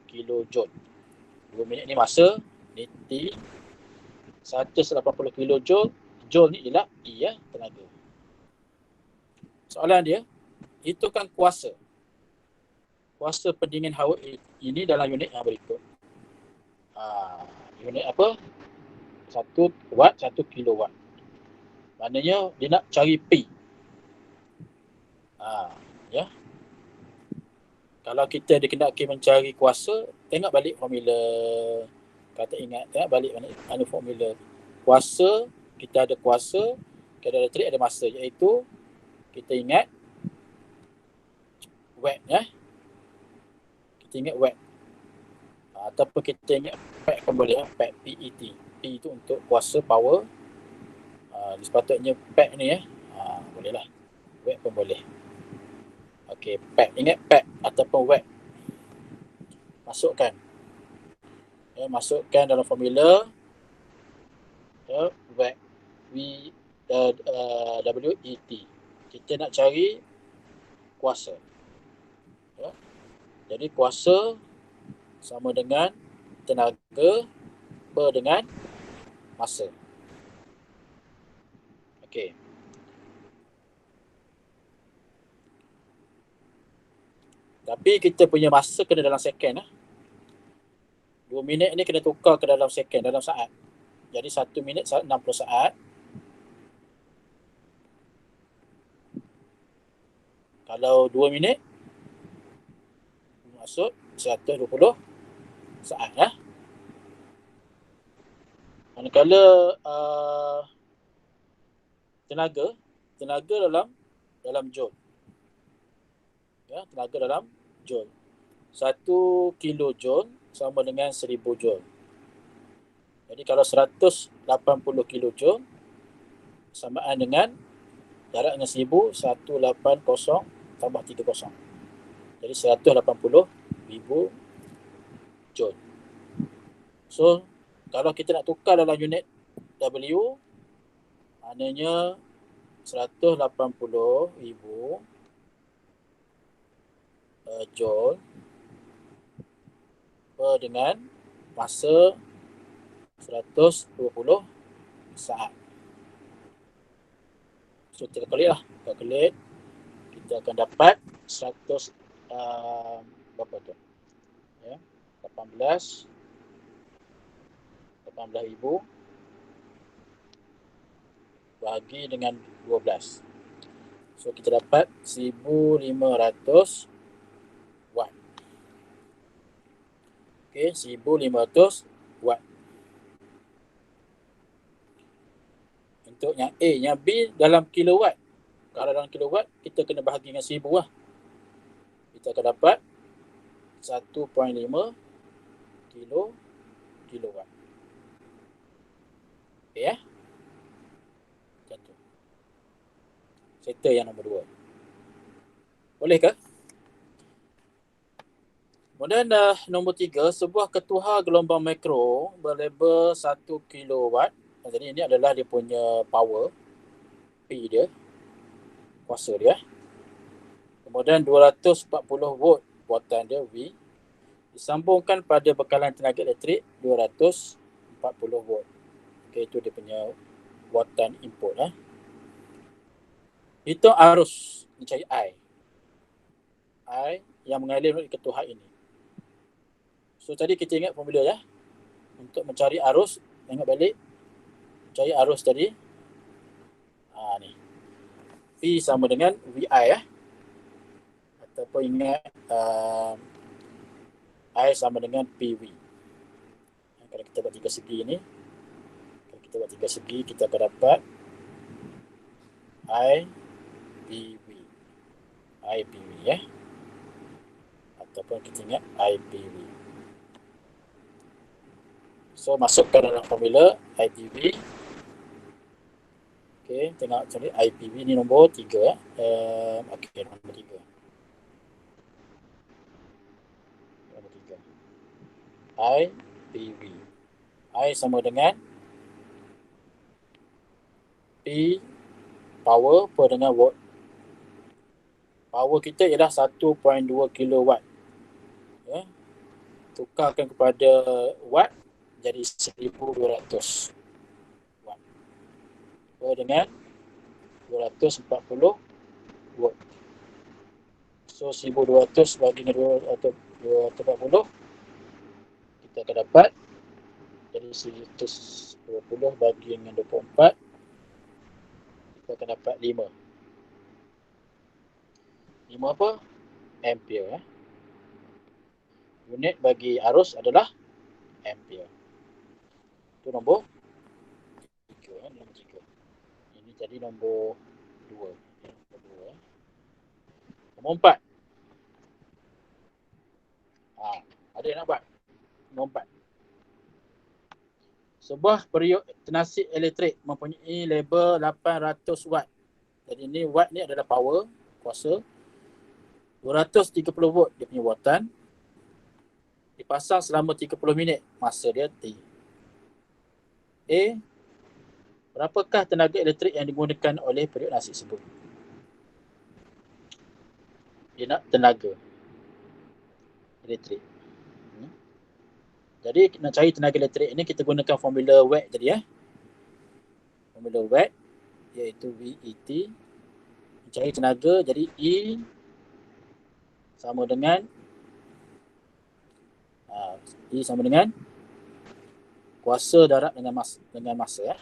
Speaker 1: kilojoule. 2 minit ni masa. Ni T. 180 kilojoule. Joule ni ialah E ya. Tenaga. Soalan dia. Hitungkan kuasa. Kuasa pendingin hawa ini dalam unit yang berikut. Unit apa? 1 watt, 1 kilowatt. Maknanya dia nak cari P. Ya. Kalau kita dikendaki mencari kuasa, tengok balik formula. Kalau tak ingat, tengok balik mana formula. Kuasa, kita ada kuasa, kita ada elektrik, ada masa. Iaitu, kita ingat watt ya. Kita ingat watt. Ataupun kita ingat PET pun boleh. PET, PET. P itu untuk kuasa, power. Sepatutnya PET ni ya. Boleh lah. Watt pun boleh. Okey, PET. Ingat PET ataupun watt. Masukkan. Ya, masukkan dalam formula. Ya, watt. W-E-T. Kita nak cari kuasa. Ya. Jadi kuasa sama dengan tenaga per dengan masa. Okey. Tapi kita punya masa kena dalam second. 2 minit ni kena tukar ke dalam second, dalam saat. Jadi 1 minit 60 saat. Kalau 2 minit, maksud 120 saat. Manakala tenaga dalam joule. Ya, tenaga dalam joule. 1 kilojoule sama dengan 1000 joule. Jadi kalau 180 kilojoule samaan dengan darab dengan 1000, 180 tambah 30. Jadi 180,000 joule. So, kalau kita nak tukar dalam unit W, maknanya 180,000 joule per dengan masa 120 saat. So, kita calculate. Kita akan dapat 100 berapa tu? Ya, 18,000 bagi dengan 12. So, kita dapat 1,500 watt. Okey, 1,500 watt. Untuk yang A, yang B dalam kilowatt. Kalau dalam kilowatt, kita kena bahagi dengan 1000 lah. Kita akan dapat 1.5 kilowatt. Okey ya? Macam tu. Settle yang nombor 2. Boleh ke? Kemudian nombor 3, sebuah ketuha gelombang makro berlabel 1 kilowatt. Jadi ini adalah dia punya power, P dia, kuasa dia. Kemudian 240 volt buatan dia, V, disambungkan pada bekalan tenaga elektrik 240 volt. Okey, itu dia punya buatan input. Hitung arus, mencari I yang mengalir melalui ketuha ini. So tadi kita ingat formula ya. Untuk mencari arus, ingat balik. Mencari arus tadi. Ni. P sama dengan VI ya. Ataupun ingat I sama dengan PV. Kalau kita buat 3 segi ni. Kalau kita buat 3 segi, kita akan dapat IPV. IPV ya. Ataupun kita ingat IPV. So, masukkan dalam formula IPV. Okey, tengok sorry, IPV ni nombor 3. Okey, nombor 3. Nombor 3. IPV. I sama dengan P power per dengan watt. Power kita ialah 1.2 kilowatt. Ya. Tukarkan kepada watt jadi 1,200 watt. Per dengan 240 watt. So 1,200 bagi dengan 240, kita akan dapat jadi 120 bagi dengan 24, kita akan dapat 5 apa? Ampere. Unit bagi arus adalah ampere. Itu nombor 3. Nombor 3. Ini tadi nombor 2. Nombor 4. Ada yang nak buat? Nombor 4. Sebuah periuk tenasik elektrik mempunyai label 800 watt. Jadi ini watt ni adalah power, kuasa. 230 volt dia punya watan. Dipasang selama 30 minit. Masa dia T. A. Berapakah tenaga elektrik yang digunakan oleh periuk tenasik tersebut? Dia nak tenaga elektrik. Jadi nak cari tenaga elektrik ini kita gunakan formula Watt tadi ya. Formula Watt iaitu VET. Cari tenaga, jadi E sama dengan kuasa darab dengan masa ya.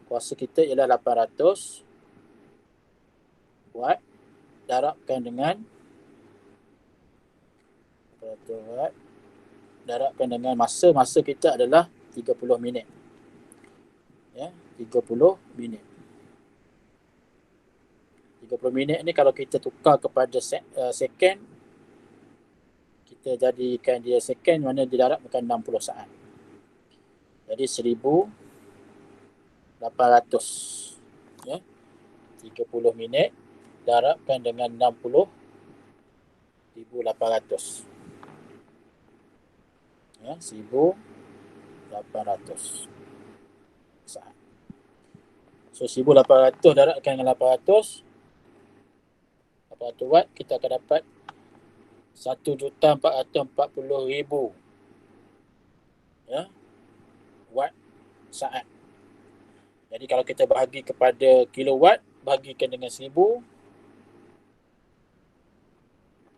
Speaker 1: Kuasa kita ialah 800 watt darabkan dengan 800 watt darabkan dengan masa kita adalah 30 minit. Ya, 30 minit. 30 minit ni kalau kita tukar kepada second, kita jadikan dia second, mana didarabkan 60 saat. Jadi 1800 ya. 30 minit darabkan dengan 60,800 ya, 1800 saat. So 1800 darabkan dengan 800 watt, kita akan dapat 1,440,000 ya, watt saat. Jadi kalau kita bahagi kepada kilowatt, bagikan dengan 1000,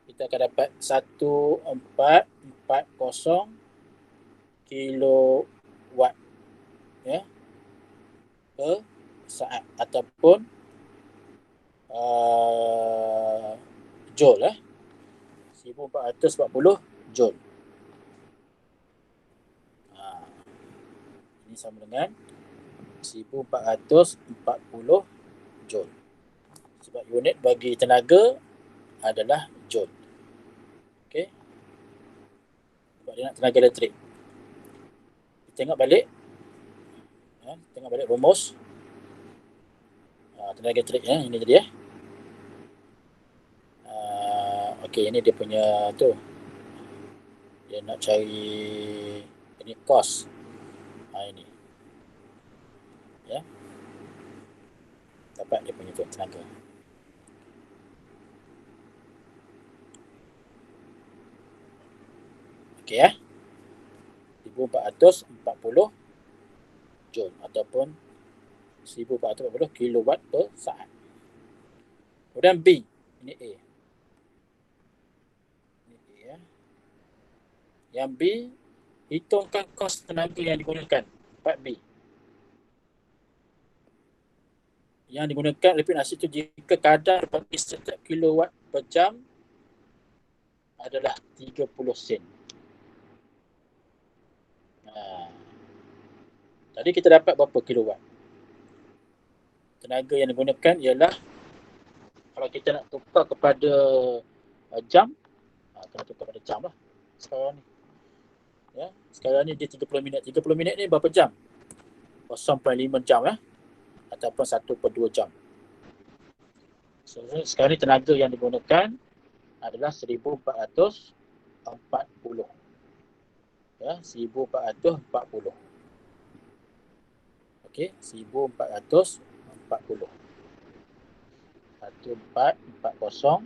Speaker 1: kita akan dapat 1440 kilowatt ya, per saat, ataupun joule 1440 joule. Ini sama dengan 1440 joule. Sebab unit bagi tenaga adalah joule. Okey. Sebab dia nak tenaga elektrik. Tengok balik. Tengok balik rumus tenaga elektrik ya, ini jadi ya. Okey, ini dia punya tu. Dia nak cari ini cost. Ini. Ya. Dapat dia punya tu tenaga. Okey ya. 1440 joule ataupun 1440 kilowatt per saat. Kemudian B, ini A. Ini A ya. Yang B, hitungkan kos tenaga yang digunakan. Part B. Yang digunakan elektrik nasi itu jika kadar bagi setiap kilowatt per jam adalah 30 sen. Tadi kita dapat berapa kilowatt? Tenaga yang digunakan ialah, kalau kita nak tukar kepada jam, kena tukar pada jam lah sekarang ni. Ya, sekarang ni dia 30 minit. 30 minit ni berapa jam? 0.5 jam ya, ataupun 1/2 jam. So, sekarang ni tenaga yang digunakan adalah 1440. Ya, 1440. Okey, 1440. 1440.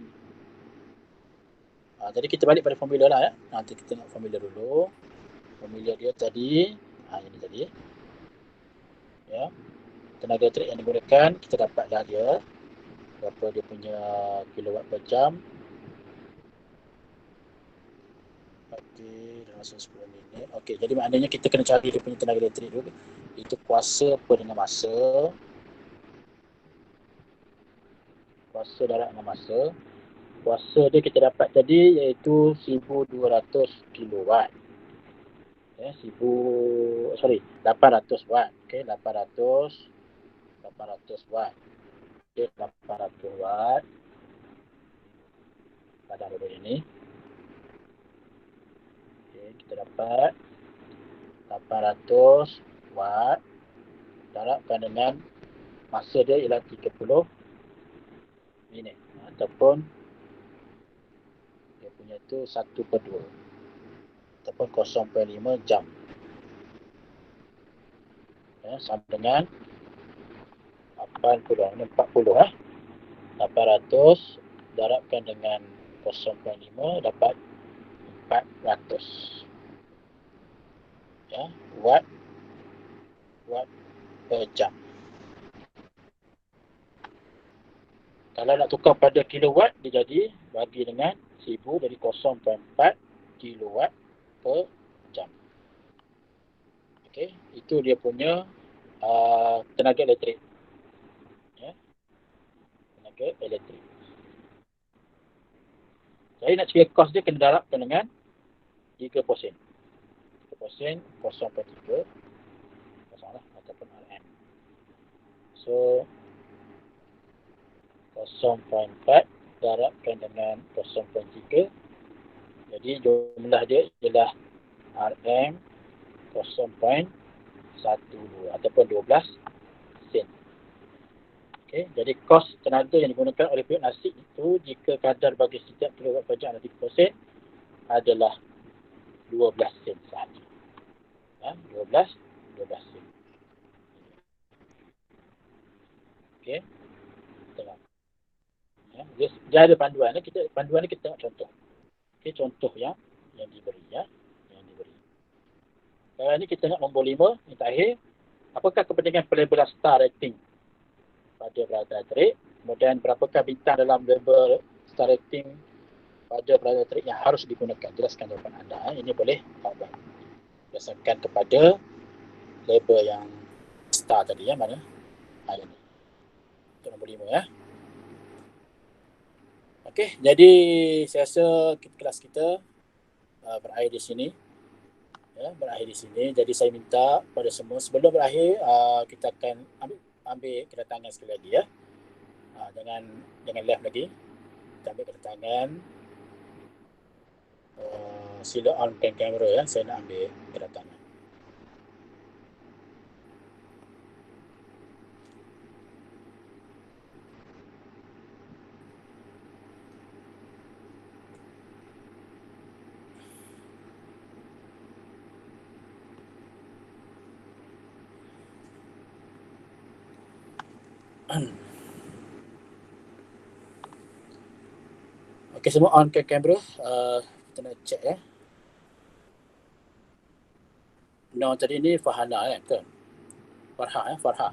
Speaker 1: Jadi kita balik pada formula lah ya. Nanti kita tengok formula dulu. Formula dia tadi, ini tadi. Ya. Tenaga elektrik yang digunakan, kita dapatlah dia berapa dia punya kilowatt per jam. Okey, dalam masa 10 minit. Okey, jadi maknanya kita kena cari dia punya tenaga elektrik dulu. Itu kuasa per dengan masa. Kuasa darab dengan masa. Kuasa dia kita dapat tadi iaitu 1200 kilowatt. Ya, 800 watt. Okey, 800 watt. Okey, 800 watt. Pada dulu ini. Okey, kita dapat 800 watt darabkan dengan masa dia ialah 30 minit ataupun dia punya tu 1/2 ataupun 0.5 jam. Ya, sama dengan 40 800 darabkan dengan 0.5 dapat 400. ya, watt per jam. Kalau nak tukar pada kilowatt, dia jadi bagi dengan 1000 jadi 0.4 kilowatt per jam. Okey, itu dia punya tenaga elektrik. Ya, tenaga elektrik. Jadi nak cari kos dia kena darabkan dengan 3%. 3%, 0.3 masalah ataupun RM. So 0.4 darabkan dengan 0.3, jadi jumlah dia ialah RM 0.12 ataupun 12 sen. Okay, jadi kos tenaga yang digunakan oleh pihak Nasik itu jika kadar bagi setiap kilowatt per jam adalah 3% adalah 12 sen sahaja. Ya, 12 sen. Okey. Tengok. Ya, dia ada panduan ni, kita tengok contoh. Okey, contoh yang diberi ya, yang diberi. Sekarang ni kita tengok nombor 5 yang terakhir. Apakah kepentingan pelabelan star rating pada peralatan elektrik? Kemudian berapakah bintang dalam label star rating pada peralatan elektrik yang harus digunakan? Jelaskan jawapan anda. Ini boleh buat berdasarkan kepada label yang star tadi ya, mana? Ini. Itu nombor 5 ya. Okey, jadi saya rasa kelas kita berakhir di sini. Ya, berakhir di sini. Jadi saya minta pada semua sebelum berakhir kita akan ambil kedatangan sekali lagi ya. Jangan left lagi. Kita ambil kedatangan. Sila on kamera ya. Saya nak ambil kedatangan. Okey, semua on kamera. Kita nak check ya. No, tadi ni Farhana kan? Farha ya, Farha.